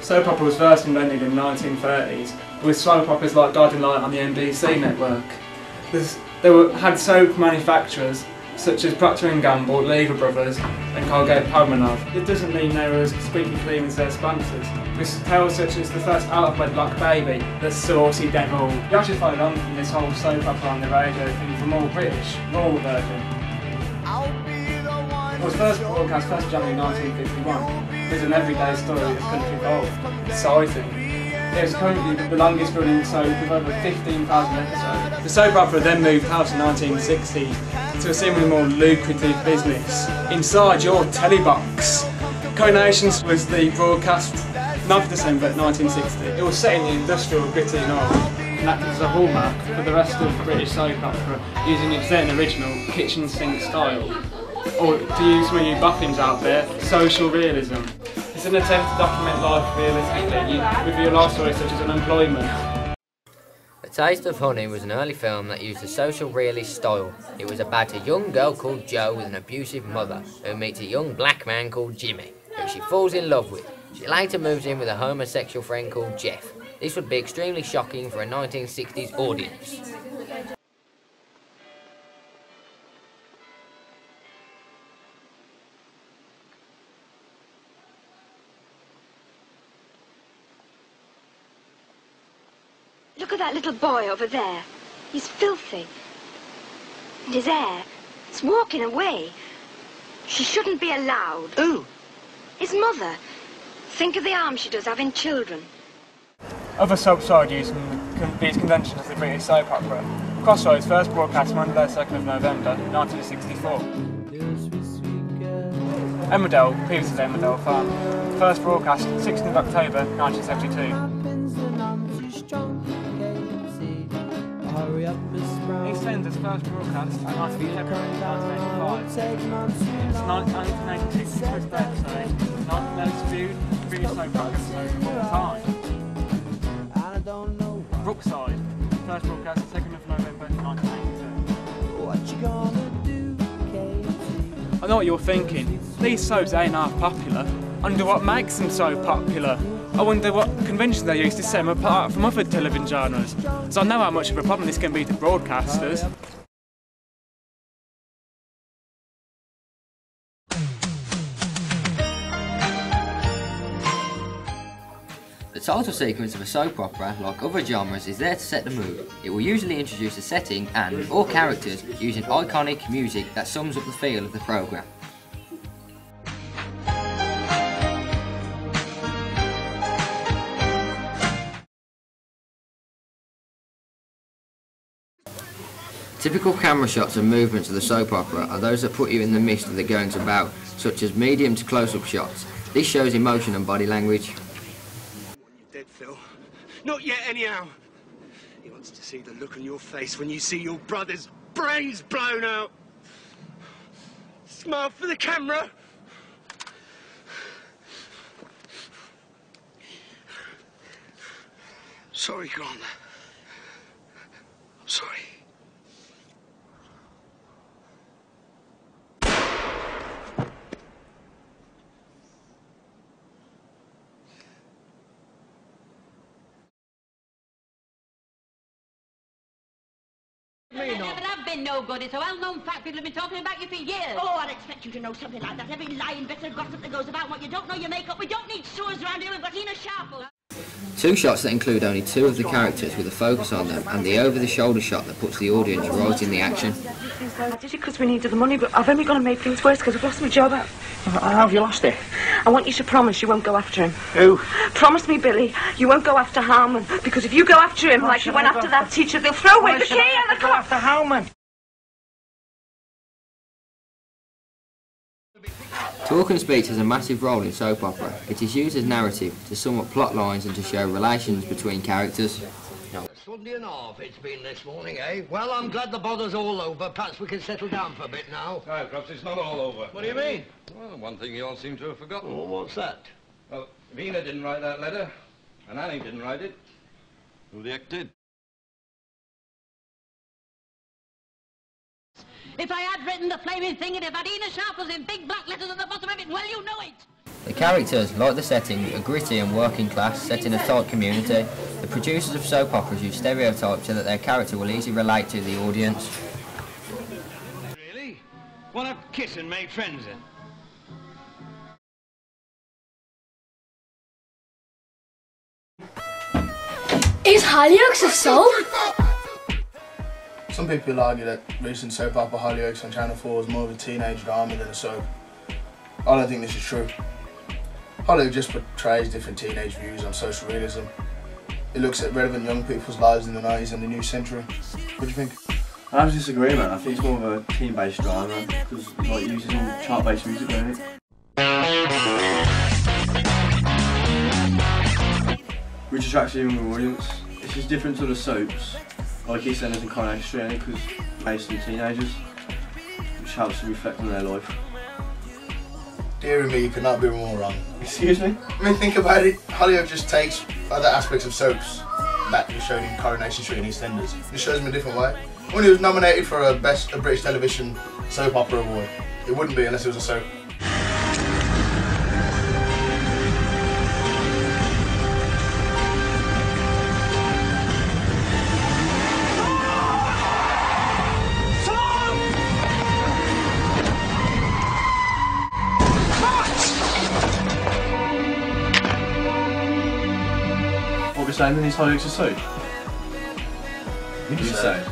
Soap opera was first invented in the 1930s, with soap operas like Guiding Light on the NBC network. Had soap manufacturers such as Procter & Gamble, Lever Brothers and Colgate-Palmolive. It doesn't mean they were as squeaky clean as their sponsors, with tales such as the first out-of-wedlock baby, the saucy devil. You actually followed on from this whole soap opera on the radio thing from all British, raw version. It was first broadcast 1st January 1951. It was an everyday story of country golf. Exciting. It is currently the longest running soap with over 15,000 episodes. The soap opera then moved house in 1960 to a seemingly more lucrative business inside your telly box. Coronations was the broadcast 9th December 1960. It was set in the industrial gritty north and acted as a hallmark for the rest of British soap opera, using its then original kitchen sink style. Or to use some of you boffins out there, social realism. It's an attempt to document life realistically, with real life stories such as unemployment. A Taste of Honey was an early film that used a social realist style. It was about a young girl called Jo with an abusive mother, who meets a young black man called Jimmy, who she falls in love with. She later moves in with a homosexual friend called Jeff. This would be extremely shocking for a 1960s audience. Look at that little boy over there. He's filthy. And his hair, it's walking away. She shouldn't be allowed. Who? His mother. Think of the harm she does having children. Other soap side use these conventions of the British soap opera. Crossroads first broadcast Monday 2nd of November 1964. Emmerdale, previously Emmerdale Farm, first broadcast 16th of October 1972. EastEnders first broadcast on 9th of February 1985. It's 1986 first episode, not the most viewed British soap opera episode of all time. Brookside, first broadcast 2nd of November 1982. I know what you're thinking, these soaps ain't half popular. I wonder what makes them so popular. I wonder what conventions they use to set them apart from other television genres. So I know how much of a problem this can be to broadcasters. The title sequence of a soap opera, like other genres, is there to set the mood. It will usually introduce a setting and or characters using iconic music that sums up the feel of the programme. Typical camera shots and movements of the soap opera are those that put you in the midst of the goings about, such as medium to close-up shots. This shows emotion and body language. You're dead, Phil. Not yet, anyhow. He wants to see the look on your face when you see your brother's brains blown out. Smile for the camera. Sorry, Grant. Sorry. There never have been no good. It's a well-known fact. People have been talking about you for years. Oh, I'd expect you to know something like that. Every lying bit of gossip that goes about what you don't know you make up. We don't need sewers around here. We've got Ina Sharple. Two shots that include only two of the characters with a focus on them, and the over-the-shoulder shot that puts the audience right in the action. I did it because we needed the money, but I've only going to make things worse because I've lost my job. How have you lost it? I want you to promise you won't go after him. Who? Promise me, Billy, you won't go after Harman, because if you go after him like you went after that teacher, they'll throw away the key and the go after Harman. Talk and speech has a massive role in soap opera. It is used as narrative to sum up plot lines and to show relations between characters. Sunday and half it's been this morning, eh? Well, I'm glad the bother's all over. Perhaps we can settle down for a bit now. No, perhaps it's not all over. What do you mean? Well, one thing you all seem to have forgotten. Oh, what's that? Well, Vina didn't write that letter, and Annie didn't write it. Who the heck did? If I had written the flaming thing, it'd have had Ina Sharple's in big black letters at the bottom of it. Well, you know it. The characters, like the setting, are gritty and working class, set in a tight community. The producers of soap operas use stereotypes so that their character will easily relate to the audience. Really? Want to kiss and make friends then? Is Hollyoaks a soap? Some people argue that recent soap opera Hollyoaks on Channel 4 is more of a teenage drama than a soap. I don't think this is true. Hollyoaks just portrays different teenage views on social realism. It looks at relevant young people's lives in the 90s and the new century. What do you think? I have a disagreement. I think it's more of a teen-based drama because like, it uses all chart-based music, don't it? Which attracts a younger audience. It's just different to the soaps, like EastEnders and Coronation Street, because it's based on teenagers, which helps to reflect on their life. Dear me, you could not be more wrong. Excuse me? I mean, think about it. Hollyoaks just takes other aspects of soaps that were shown in Coronation Street and EastEnders. It shows them a different way. When it was nominated for a British Television Soap Opera Award, it wouldn't be unless it was a soap. What we're saying then is Hollyoaks a soap? You say.